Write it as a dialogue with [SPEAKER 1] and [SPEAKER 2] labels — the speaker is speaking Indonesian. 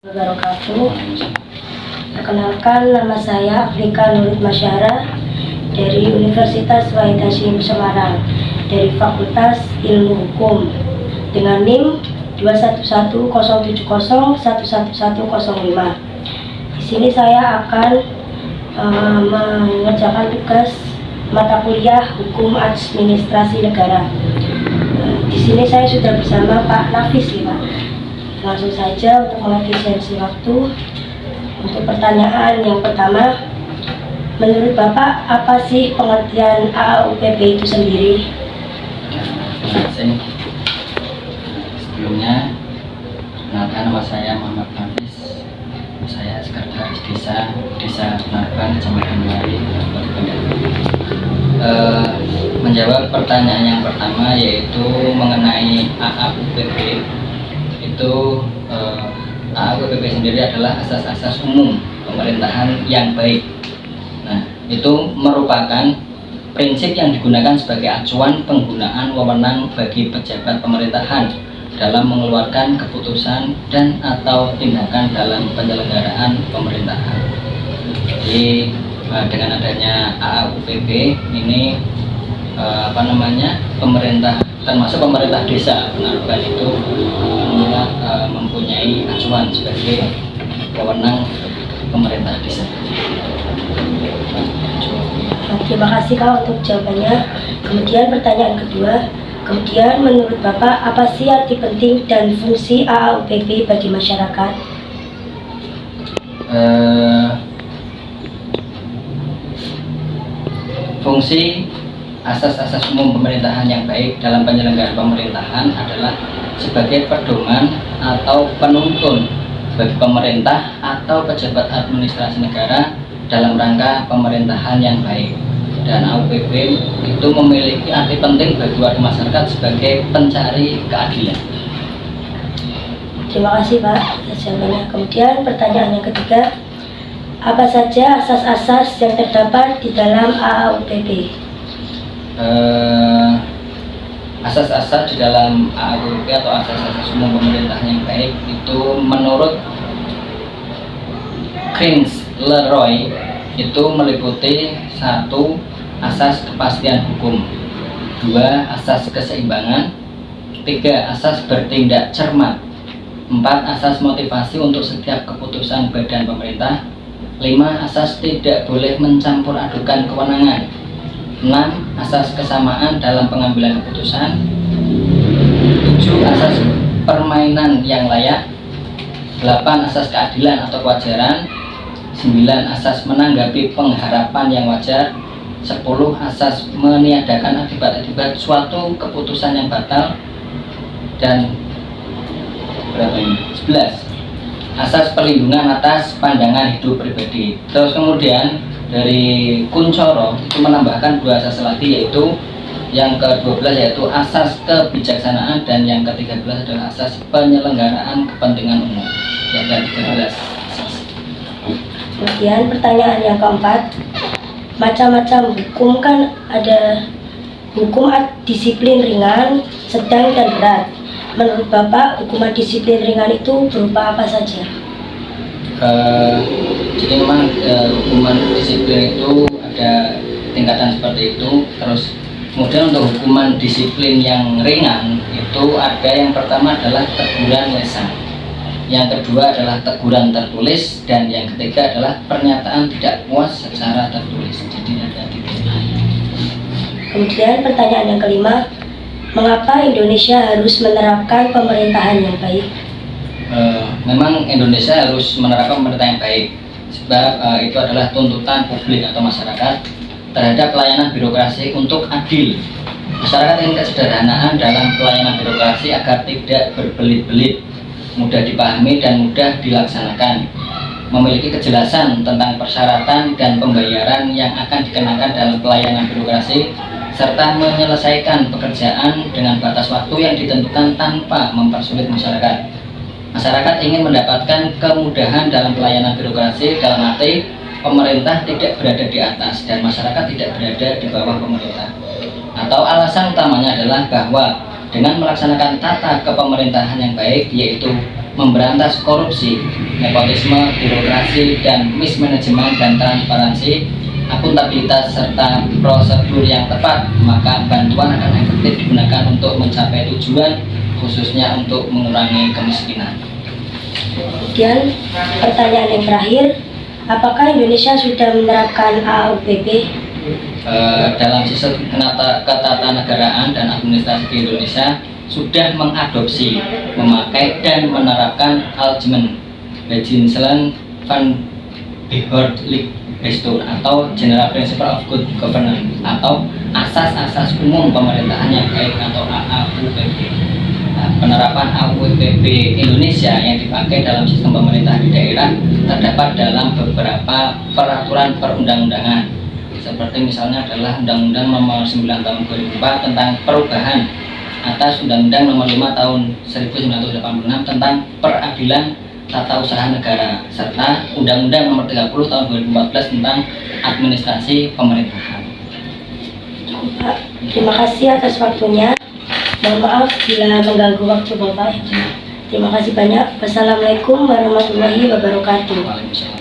[SPEAKER 1] Wabarakatuh. Perkenalkan, nama saya Afrika Nurut Masyara dari Universitas Wahid Hasyim Semarang dari Fakultas Ilmu Hukum dengan NIM 21107011105. Di sini saya akan mengerjakan tugas mata kuliah Hukum Administrasi Negara. Di sini saya sudah bersama Pak Nafis, ya Pak. Langsung saja untuk mengefisiensi waktu. Untuk pertanyaan yang pertama, menurut Bapak apa sih pengertian AAUPP itu sendiri?
[SPEAKER 2] Sebelumnya, perkenalkan, nama saya Muhammad Nafis. Saya sekretaris desa Narban, Kecamatan Wari, Kabupaten Kendal. Menjawab pertanyaan yang pertama, yaitu mengenai AAUPP. AAUPP sendiri adalah asas-asas umum pemerintahan yang baik. Nah, itu merupakan prinsip yang digunakan sebagai acuan penggunaan wewenang bagi pejabat pemerintahan dalam mengeluarkan keputusan dan atau tindakan dalam penyelenggaraan pemerintahan. Jadi dengan adanya AAUPP ini pemerintah, termasuk pemerintah desa Narban itu mempunyai acuan sebagai wewenang pemerintah desa.
[SPEAKER 1] Terima kasih Kak untuk jawabannya. Kemudian pertanyaan kedua, menurut Bapak apa sih arti penting dan fungsi AAUPP bagi masyarakat?
[SPEAKER 2] Fungsi asas-asas umum pemerintahan yang baik dalam penyelenggaraan pemerintahan adalah sebagai pedoman atau penuntun bagi pemerintah atau pejabat administrasi negara dalam rangka pemerintahan yang baik. Dan AAUPP itu memiliki arti penting bagi warga masyarakat sebagai pencari keadilan.
[SPEAKER 1] Terima kasih Pak atas jawabannya. Kemudian pertanyaan yang ketiga, apa saja asas-asas yang terdapat di dalam AAUPP?
[SPEAKER 2] Asas-asas di dalam AAUPP atau asas-asas umum pemerintahan yang baik itu menurut Krins Leroy itu meliputi 1. Asas kepastian hukum, 2. Asas keseimbangan, 3. Asas bertindak cermat, 4. Asas motivasi untuk setiap keputusan badan pemerintah, 5. Asas tidak boleh mencampur adukan kewenangan, 6. Asas kesamaan dalam pengambilan keputusan, 7. Asas permainan yang layak, 8. Asas keadilan atau kewajaran, 9. Asas menanggapi pengharapan yang wajar, 10. Asas meniadakan akibat-akibat suatu keputusan yang batal, dan 11. Asas perlindungan atas pandangan hidup pribadi. Terus kemudian dari Kuncoro itu menambahkan 2 asas lagi, yaitu yang ke-12 yaitu asas kebijaksanaan, dan yang ke-13 adalah asas penyelenggaraan kepentingan umum. Yang ke-13 asas.
[SPEAKER 1] Kemudian pertanyaan yang keempat, macam-macam hukum kan ada hukum disiplin ringan, sedang, dan berat. Menurut Bapak, hukuman disiplin ringan itu berupa apa saja?
[SPEAKER 2] Jadi memang hukuman disiplin itu ada tingkatan seperti itu. Terus kemudian untuk hukuman disiplin yang ringan itu ada, yang pertama adalah teguran lisan, yang kedua adalah teguran tertulis, dan yang ketiga adalah pernyataan tidak puas secara tertulis. Jadi ada 3.
[SPEAKER 1] Kemudian pertanyaan yang kelima, mengapa Indonesia harus menerapkan pemerintahan yang baik?
[SPEAKER 2] Memang Indonesia harus menerapkan pemerintahan yang baik, sebab itu adalah tuntutan publik atau masyarakat terhadap pelayanan birokrasi untuk adil. Masyarakat ingin kesederhanaan dalam pelayanan birokrasi agar tidak berbelit-belit, mudah dipahami dan mudah dilaksanakan, memiliki kejelasan tentang persyaratan dan pembayaran yang akan dikenakan dalam pelayanan birokrasi, serta menyelesaikan pekerjaan dengan batas waktu yang ditentukan tanpa mempersulit masyarakat. Masyarakat ingin mendapatkan kemudahan dalam pelayanan birokrasi, dalam arti pemerintah tidak berada di atas dan masyarakat tidak berada di bawah pemerintah. Atau alasan utamanya adalah bahwa dengan melaksanakan tata kepemerintahan yang baik, yaitu memberantas korupsi, nepotisme, birokrasi, dan mismanajemen dan transparansi, akuntabilitas, serta prosedur yang tepat, maka bantuan akan efektif digunakan untuk mencapai tujuan, khususnya untuk mengurangi kemiskinan.
[SPEAKER 1] Kemudian pertanyaan yang terakhir, apakah Indonesia sudah menerapkan AUPP?
[SPEAKER 2] Dalam sistem ketatanegaraan dan administrasi di Indonesia sudah mengadopsi, memakai, dan menerapkan Algemeen Beginselen van Behoorlijkbestuur atau General Principle of Good Governance atau asas-asas umum pemerintahan yang baik atau AAUPP. Penerapan AUPP Indonesia yang dipakai dalam sistem pemerintahan di daerah terdapat dalam beberapa peraturan perundang-undangan, seperti misalnya adalah Undang-Undang Nomor 9 Tahun 2004 tentang perubahan atas Undang-Undang Nomor 5 Tahun 1986 tentang peradilan tata usaha negara, serta Undang-Undang Nomor 30 Tahun 2014 tentang administrasi pemerintahan.
[SPEAKER 1] Pak, terima kasih atas waktunya. Mohon maaf bila mengganggu waktu Bapak. Terima kasih banyak. Wassalamualaikum warahmatullahi wabarakatuh.
[SPEAKER 2] Waalaikumsalam.